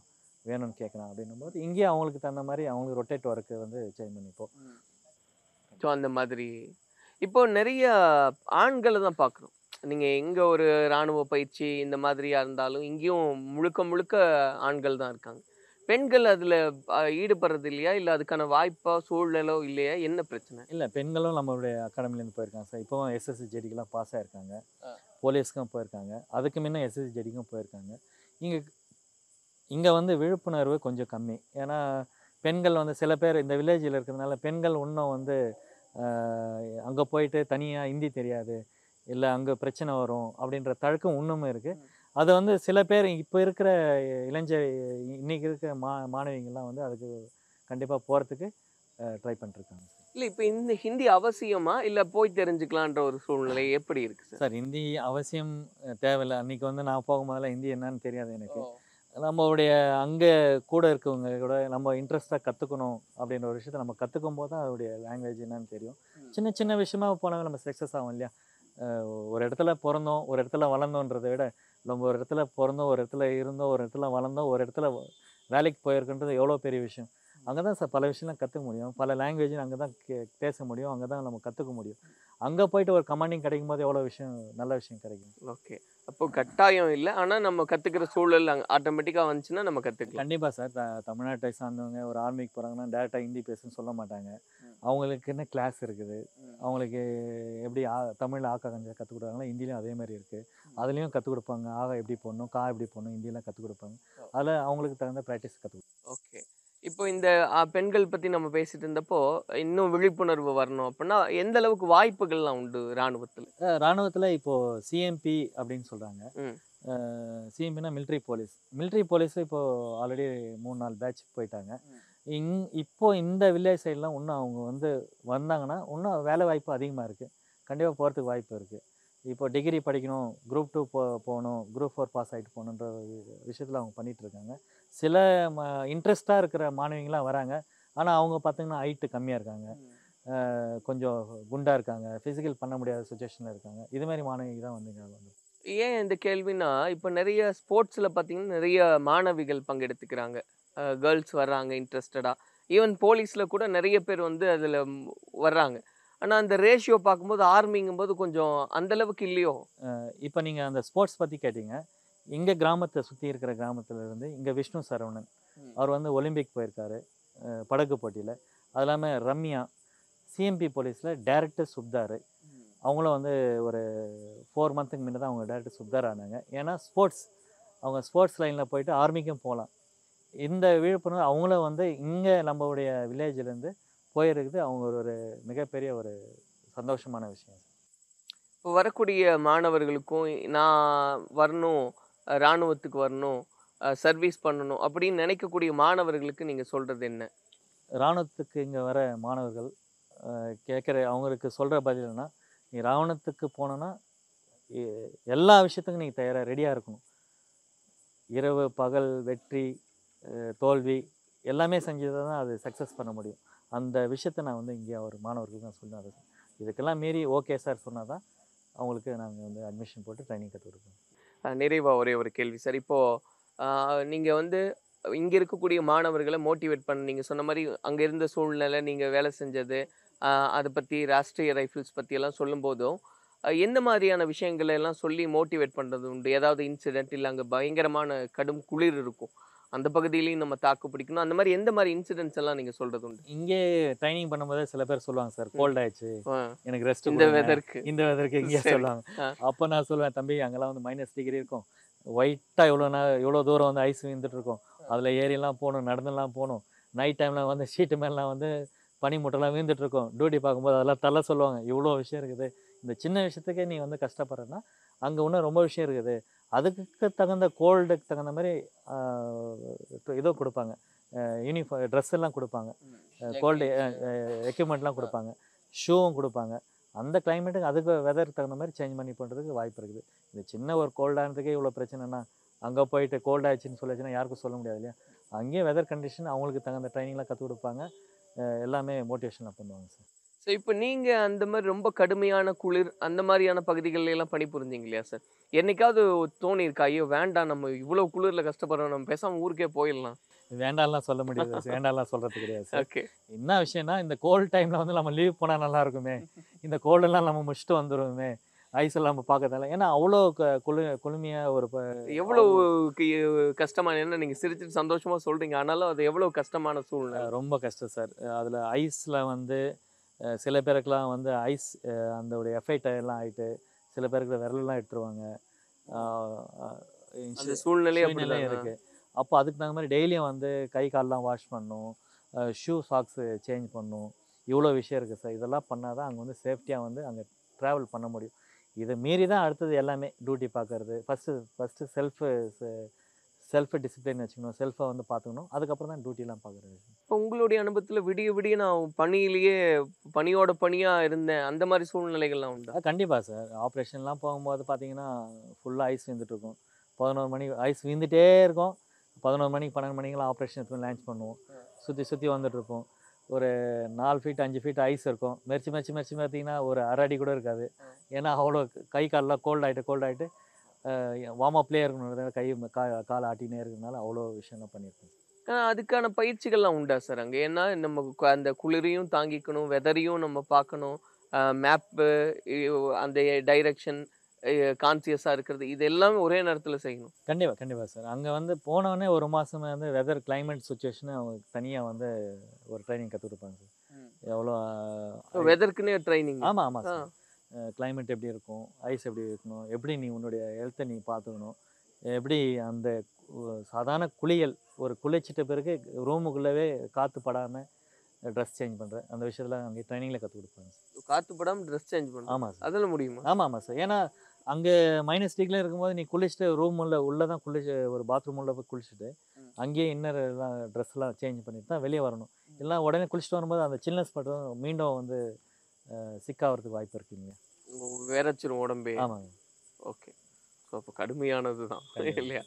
வேணும்னு கேட்குறான். அப்படின்னும் போது இங்கேயே அவங்களுக்கு தகுந்த மாதிரி அவங்களுக்கு ரொட்டேட் ஒர்க்கு வந்து சேஞ்ச் பண்ணிப்போம். ஸோ அந்த மாதிரி இப்போ நிறைய ஆண்களை தான் பார்க்குறோம். நீங்கள் எங்கே ஒரு இராணுவ பயிற்சி இந்த மாதிரியாக இருந்தாலும் இங்கேயும் முழுக்க ஆண்கள் தான் இருக்காங்க. பெண்கள் அதில் ஈடுபடுறது இல்லையா, இல்லை அதுக்கான வாய்ப்பா சூழ்நிலோ இல்லையா, என்ன பிரச்சனை? இல்லை, பெண்களும் நம்மளுடைய அகாடமிலேருந்து போயிருக்காங்க சார். இப்போ எஸ்எஸ்சி ஜெடிக்கெலாம் பாஸ் ஆகிருக்காங்க, போலீஸ்க்கும் போயிருக்காங்க, அதுக்கு முன்னே எஸ்எஸ்சி ஜெடிக்கும் போயிருக்காங்க. இங்கே வந்து விழிப்புணர்வு கொஞ்சம் கம்மி. ஏன்னா பெண்கள் வந்து சில பேர் இந்த வில்லேஜில் இருக்கிறதுனால பெண்கள் இன்னும் வந்து அங்கே போயிட்டு தனியாக ஹிந்தி தெரியாது, இல்லை அங்கே பிரச்சனை வரும் அப்படின்ற தழக்கம் இன்னமும் இருக்குது. அது வந்து சில பேர் இப்போ இருக்கிற இன்றைக்கி இருக்கிற மாணவிங்கள்லாம் வந்து அதுக்கு கண்டிப்பாக போகிறதுக்கு ட்ரை பண்ணிருக்காங்க சார். இல்லை இப்போ இந்த ஹிந்தி அவசியமா இல்லை போய் தெரிஞ்சுக்கலான்ற ஒரு சூழ்நிலை எப்படி இருக்கு சார்? சார் ஹிந்தி அவசியம் தேவையில்லை. அன்றைக்கி வந்து நான் போகும்போதெல்லாம் ஹிந்தி என்னன்னு தெரியாது எனக்கு. நம்மளுடைய அங்கே கூட இருக்கவங்க கூட நம்ம இன்ட்ரெஸ்ட்டாக கற்றுக்கணும் அப்படின்ற ஒரு விஷயத்தை நம்ம கற்றுக்கும் போது தான் அதோடைய லாங்குவேஜ் என்னன்னு தெரியும். சின்ன சின்ன விஷயமா போனாலும் நம்ம சக்ஸஸ் ஆகும் இல்லையா. ஒரு இடத்துல பிறந்தோம், ஒரு இடத்துல வளர்ந்தோன்றதை விட நம்ம ஒரு இடத்துல பிறந்தோம், ஒரு இடத்துல இருந்தோம், ஒரு இடத்துல வளர்ந்தோம், ஒரு இடத்துல வேலைக்கு போயிருக்குன்றது எவ்வளோ பெரிய விஷயம். அங்கே தான் சார் பல விஷயம்லாம் கற்றுக்க முடியும், பல லாங்குவேஜ் அங்கே தான் பேச முடியும், அங்கே தான் நம்ம கற்றுக்க முடியும். அங்கே போயிட்டு ஒரு கமாண்டிங் கிடைக்கும் போது எவ்வளோ விஷயம், நல்ல விஷயம் கிடைக்கும். ஓகே, அப்போ கட்டாயம் இல்லை, ஆனால் நம்ம கற்றுக்கிற சூழல் அங்கே ஆட்டோமேட்டிக்காக வந்துச்சுன்னா நம்ம கற்றுக்கலாம். கண்டிப்பாக சார். தமிழ்நாட்டை சார்ந்தவங்க ஒரு ஆர்மிக்கு போகிறாங்கன்னா டேரெக்டாக ஹிந்தி பேசுன்னு சொல்ல மாட்டாங்க. அவங்களுக்குன்னு கிளாஸ் இருக்குது. அவங்களுக்கு எப்படி தமிழில் ஆக்கா கஞ்சா கற்றுக் கொடுக்குறாங்களோ ஹிந்திலையும் அதே மாதிரி இருக்குது. அதுலேயும் கற்றுக் கொடுப்பாங்க. ஆகா எப்படி போடணும், கா எப்படி போடணும், ஹிந்தியெலாம் கற்றுக் கொடுப்பாங்க. அதில் அவங்களுக்கு தகுந்த ப்ராக்டிஸ் கற்றுக் கொடுப்பாங்க. ஓகே, இப்போ இந்த பெண்கள் பற்றி நம்ம பேசிட்டு இருந்தப்போ இன்னும் விழிப்புணர்வு வரணும் அப்படின்னா எந்த அளவுக்கு வாய்ப்புகள்லாம் உண்டு இராணுவத்தில்? இராணுவத்தில் இப்போது சிஎம்பி அப்படின்னு சொல்கிறாங்க. சிஎம்பினா மிலிட்ரி போலீஸ். மிலிட்ரி போலீஸ் இப்போது ஆல்ரெடி 3-4 பேட்ச் போயிட்டாங்க. இப்போது இந்த வில்லேஜ் சைட்லாம் இன்னும் அவங்க வந்து வந்தாங்கன்னா இன்னும் வேலை வாய்ப்பு அதிகமாக இருக்குது. கண்டிப்பாக போகிறதுக்கு வாய்ப்பு இருக்குது. இப்போ டிகிரி படிக்கணும், குரூப் 2 போகணும், குரூப் 4 பாஸ் ஆகிட்டு போகணுன்ற விஷயத்தில் அவங்க பண்ணிகிட்ருக்காங்க. சில இன்ட்ரெஸ்ட்டாக இருக்கிற மாணவிங்களாம் வராங்க. ஆனால் அவங்க பார்த்திங்கன்னா ஹைட்டு கம்மியாக இருக்காங்க, கொஞ்சம் குண்டாக இருக்காங்க, ஃபிசிக்கல் பண்ண முடியாத சுச்சுவேஷனில் இருக்காங்க. இதுமாதிரி மாணவிங்க தான் வந்து ஏன் இந்த கேள்வினா, இப்போ நிறைய ஸ்போர்ட்ஸில் பார்த்தீங்கன்னா நிறைய மாணவிகள் பங்கெடுத்துக்கிறாங்க, கேர்ள்ஸ் வர்றாங்க இன்ட்ரெஸ்டடாக. ஈவன் போலீஸில் கூட நிறைய பேர் வந்து அதில் வர்றாங்க. ஆனால் அந்த ரேஷியோ பார்க்கும்போது ஆர்மிங்கும்போது கொஞ்சம் அந்தளவுக்கு இல்லையோ? இப்போ நீங்கள் அந்த ஸ்போர்ட்ஸ் பற்றி கேட்டீங்க. இங்கே கிராமத்தை சுற்றி இருக்கிற கிராமத்துலேருந்து இங்கே விஷ்ணு சரவணன் அவர் வந்து ஒலிம்பிக் போயிருக்காரு படகு போட்டியில். அது இல்லாமல் ரம்யா சிஎம்பி போலீஸில் டேரக்டர் சுப்தார், அவங்களும் வந்து ஒரு 4 மந்த்துக்கு முன்னே தான் அவங்க டேரக்டர் சுப்தார் ஆனாங்க. ஏன்னா அவங்க ஸ்போர்ட்ஸ் லைனில் போயிட்டு ஆர்மிக்கும் போகலாம். இந்த விழிப்புணர்வு அவங்களும் வந்து இங்கே நம்மளுடைய வில்லேஜிலேருந்து போயிருக்குது. அவங்க ஒரு மிகப்பெரிய ஒரு சந்தோஷமான விஷயம். இப்போ வரக்கூடிய மாணவர்களுக்கும் நான் வரணும், இராணுவத்துக்கு வரணும், சர்வீஸ் பண்ணணும் அப்படின்னு நினைக்கக்கூடிய மாணவர்களுக்கு நீங்கள் சொல்கிறது என்ன? இராணுவத்துக்கு இங்கே வர மாணவர்கள் அவங்களுக்கு சொல்கிற பதில்னா, நீ இராணுவத்துக்கு போனோன்னா எல்லா விஷயத்துக்கும் நீங்கள் தயாராக ரெடியாக இருக்கணும். இரவு பகல், வெற்றி தோல்வி எல்லாமே செஞ்சதை தான் அது சக்ஸஸ் பண்ண முடியும். அந்த விஷயத்தை நான் வந்து இங்கே ஒரு மாணவர்களுக்கு தான் சொன்னேன். அது இதுக்கெல்லாம் மீறி ஓகே சார் சொன்னால் தான் அவங்களுக்கு நாங்கள் வந்து அட்மிஷன் போட்டு ட்ரைனிங் கற்றுக் கொடுப்போம். நிறைவாக ஒரே ஒரு கேள்வி சார். இப்போது நீங்கள் வந்து இங்கே இருக்கக்கூடிய மாணவர்களை மோட்டிவேட் பண்ண, நீங்கள் சொன்ன மாதிரி அங்கே இருந்த சூழ்நிலை, நீங்கள் வேலை செஞ்சது, அதை பற்றி ராஷ்ட்ரிய ரைஃபிள்ஸ் பற்றியெல்லாம் சொல்லும்போதும் எந்த மாதிரியான விஷயங்களை எல்லாம் சொல்லி மோட்டிவேட் பண்ணுறது உண்டு? ஏதாவது இன்சிடென்ட் இல்லை அங்கே பயங்கரமான கடும் குளிர் இருக்கும், அந்த பகுதியிலையும் நம்ம தாக்கு பிடிக்கணும், அந்த மாதிரி எந்த மாதிரி இன்சிடென்ட்ஸ் எல்லாம் நீங்கள் சொல்கிறது உண்டு? இங்கே ட்ரைனிங் பண்ணும்போது சில பேர் சொல்லுவாங்க சார், கோல்ட் ஆயிடுச்சு எனக்கு ரெஸ்ட், இந்த வெதருக்கு இங்கே சொல்லுவாங்க. அப்போ நான் சொல்லுவேன், தம்பி அங்கெல்லாம் வந்து -டிகிரி இருக்கும், ஒயிட்டாக எவ்வளோ தூரம் வந்து ஐஸ் விழுந்துட்டு இருக்கும், அதில் ஏரியெல்லாம் போகணும், நடந்துலாம் போகணும், நைட் டைமில் வந்து ஷீட்டு மேலாம் வந்து பனி மூட்டைலாம் வீழ்ந்துட்டு இருக்கும், டியூட்டி பார்க்கும்போது அதெல்லாம் தள்ள சொல்லுவாங்க. இவ்வளோ விஷயம் இருக்குது, இந்த சின்ன விஷயத்துக்கே நீ வந்து கஷ்டப்படுறேன்னா அங்கே இன்னும் ரொம்ப விஷயம் இருக்குது. அதுக்கு தகுந்த கோல்டுக்கு தகுந்த மாதிரி இதோ கொடுப்பாங்க, யூனிஃபார்ம் ட்ரெஸ் எல்லாம் கொடுப்பாங்க, கோல்டு எக்யூப்மெண்ட்லாம் கொடுப்பாங்க, ஷூவும் கொடுப்பாங்க. அந்த கிளைமேட்டுக்கு அதுக்கு வெதருக்கு தகுந்த மாதிரி சேஞ்ச் பண்ணி பண்ணுறதுக்கு வாய்ப்பு இருக்குது. இந்த சின்ன ஒரு கோல்டானதுக்கே இவ்வளோ பிரச்சனைனா அங்கே போயிட்டு கோல்ட் ஆயிடுச்சுன்னு சொல்லிச்சுன்னா யாருக்கும் சொல்ல முடியாது இல்லையா. அங்கேயே வெதர் கண்டிஷன் அவங்களுக்கு தகுந்த ட்ரைனிங்லாம் கற்றுக் கொடுப்பாங்க, எல்லாமே மோட்டிவேஷனாக பண்ணுவாங்க சார். ஸோ இப்போ நீங்கள் அந்த மாதிரி ரொம்ப கடுமையான குளிர் அந்த மாதிரியான பகுதிகளெல்லாம் பணிபுரிஞ்சிங்க இல்லையா சார்? என்னைக்காவது தோணியிருக்கா, ஐயோ வேண்டாம் நம்ம இவ்வளோ குளிரில் கஷ்டப்படுறோம், நம்ம பேசாமல் ஊருக்கே போயிடலாம்? வேண்டாம்லாம் சொல்ல முடியாது, வேண்டாம்லாம் சொல்கிறது கிடையாது சார். ஓகே, என்ன விஷயம்னா, இந்த கோல்டு டைமில் வந்து நம்ம லீவ் போனால் நல்லா இருக்குமே, இந்த கோல்டெல்லாம் நம்ம முடிச்சுட்டு வந்துடுவோமே, ஐஸ் எல்லாம் நம்ம பார்க்கறதால. ஏன்னா அவ்வளோ குளுமையாக ஒரு எவ்வளோ கஷ்டமான, என்ன நீங்கள் சிரிச்சுட்டு சந்தோஷமாக சொல்கிறீங்க, ஆனாலும் அது எவ்வளோ கஷ்டமான சூழ்நிலை. ரொம்ப கஷ்டம் சார். அதில் ஐஸில் வந்து சில பேருக்குலாம் வந்து ஐஸ் அந்த எஃபெக்ட் எல்லாம் ஆகிட்டு சில பேருக்கு விரலெல்லாம் எடுத்துருவாங்க. சூழ்நிலை இருக்குது. அப்போ அதுக்கு தகுந்த மாதிரி டெய்லியும் வந்து கை கால்லாம் வாஷ் பண்ணணும், ஷூ சாக்ஸு சேஞ்ச் பண்ணணும், இவ்வளோ விஷயம் இருக்குது சார். இதெல்லாம் பண்ணால் தான் அங்கே வந்து சேஃப்டியாக வந்து அங்கே ட்ராவல் பண்ண முடியும். இதை மீறி தான் அடுத்தது எல்லாமே டியூட்டி பார்க்குறது. ஃபஸ்ட்டு செல்ஃப் டிசிப்ளின் வச்சுக்கணும், செல்ஃபை வந்து பார்த்துக்கணும். அதுக்கப்புறம் தான் டியூட்டிலாம் பார்க்குறது. இப்போ உங்களுடைய அனுபவத்தில் விடிய விடிய நான் பணியிலேயே பணியோட பணியாக இருந்தேன், அந்த மாதிரி சூழ்நிலைகள்லாம் உண்டா? கண்டிப்பாக சார். ஆப்ரேஷன்லாம் போகும்போது பார்த்தீங்கன்னா ஃபுல்லாக ஐஸ் வீந்துட்டுருக்கும். 11 மணி ஐஸ் வீந்துகிட்டே இருக்கும். 11 மணிக்கு 12 மணிக்கெலாம் ஆப்ரேஷன் எடுத்து லான்ச் பண்ணுவோம். சுற்றி வந்துட்டுருப்போம். ஒரு 4 ஃபீட் 5 ஃபீட் ஐஸ் இருக்கும். மெரிச்சு பார்த்தீங்கன்னா ஒரு அரை அடி கூட இருக்காது. ஏன்னா அவ்வளோ கை காலெலாம் கோல்ட் ஆகிட்டு வார்ம் அப்லேயே இருக்கணும். கை காலை ஆட்டினே இருக்கிறதுனால அவ்வளோ விஷயம்லாம் பண்ணியிருக்கோம். அதுக்கான பயிற்சிகள்லாம் உண்டா சார் அங்கே? ஏன்னா நம்ம அந்த குளிரையும் தாங்கிக்கணும், வெதரையும் நம்ம பார்க்கணும், மேப்பு, அந்த டைரக்ஷன் கான்சியஸாக இருக்கிறது, இது எல்லாமே ஒரே நேரத்தில் செய்யணும். கண்டிப்பாக சார். அங்கே வந்து போனவொடனே ஒரு மாதமே வந்து வெதர் கிளைமேட் சுச்சுவேஷனை அவங்க தனியாக வந்து ஒரு ட்ரைனிங் கற்றுக் கொடுப்பாங்க சார். எவ்வளோ வெதருக்குன்னே ட்ரைனிங்? ஆமாம் சார். கிளைமேட் எப்படி இருக்கும், ஐஸ் எப்படி இருக்கணும், எப்படி நீ உன்னுடைய ஹெல்த்தை நீ பார்த்துக்கணும், எப்படி அந்த சாதாரண குளியல் ஒரு குளிச்சிட்ட பிறகு ரூமுக்குள்ளவே காற்று படாமல் ட்ரெஸ் சேஞ்ச் பண்ணுறேன், அந்த விஷயத்தில் அங்கே ட்ரைனிங்கில் கற்றுக் கொடுப்பாங்க சார். காற்று படாமல் ட்ரெஸ் சேஞ்ச் பண்ணுறேன்? ஆமாம் சார். அதெல்லாம் முடியுமா? ஆமாம் சார். ஏன்னா அங்கே -டிகிரியில் இருக்கும்போது நீ குளிச்சுட்டு உள்ளே தான் ஒரு பாத்ரூம் உள்ளே போய் குளிச்சுட்டு அங்கேயே இன்னர் எல்லாம் ட்ரெஸ்லாம் சேஞ்ச் பண்ணிட்டு தான் வெளியே வரணும். எல்லாம் உடனே குளிச்சுட்டு வரும்போது அந்த சில்னஸ் பட்டும் மீண்டும் வந்து சிக்காகிறதுக்கு வாய்ப்பு இருக்குங்க. வேறச்சிரும் உடம்பே. ஆமாங்க. ஓகே. ஸோ அப்போ கடுமையானது தான் இல்லையா?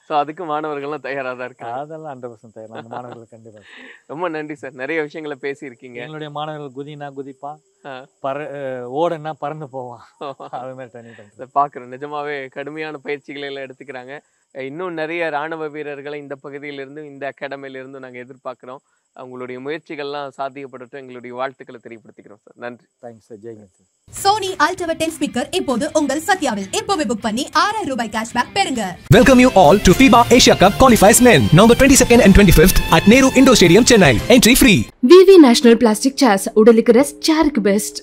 ஸோ அதுக்கு மாணவர்கள்லாம் தயாராக தான் இருக்காங்க. அதெல்லாம் 100% தயார். அந்த மாணவர்கள் கண்டிப்பாக. ரொம்ப நன்றி சார், நிறைய விஷயங்களை பேசியிருக்கீங்க. எங்களுடைய மாணவர்கள் குதினா குதிப்பான், ஓடனா பறந்து போவான், அது மாதிரி ட்ரைனிங் பண்ணுறேன். பார்க்குறேன். நிஜமாவே கடுமையான பயிற்சிகளை எல்லாம் எடுத்துக்கிறாங்க. இன்னும் நிறைய இராணுவ வீரர்களை இந்த பகுதியிலிருந்து, இந்த அகாடமியிலிருந்து நாங்கள் எதிர்பார்க்குறோம். அவங்களுடைய முயற்சிகள்லாம் சாத்தியப்படட்டும். எங்களுடைய வாழ்த்துக்களை தெரியப்படுத்திக்கிறோம் சார். நன்றி. Thanks sir. ஜெய்ஹிந்த் சார். சோனி அல்ட்ரா 10 ஸ்பீக்கர் இப்போது உங்கள் சத்யாவில். இப்போவே புக் பண்ணி 6000 ரூபாய் கேஷ்பேக் பெறுங்க. Welcome you all to FIBA Asia Cup Qualifiers Men, November 22nd and 25th at Nehru Indoor Stadium, Chennai. Entry free. VV National Plastic Chairs, உடலுக்கு ரெஸ்ட், சேருக்கு பெஸ்ட்.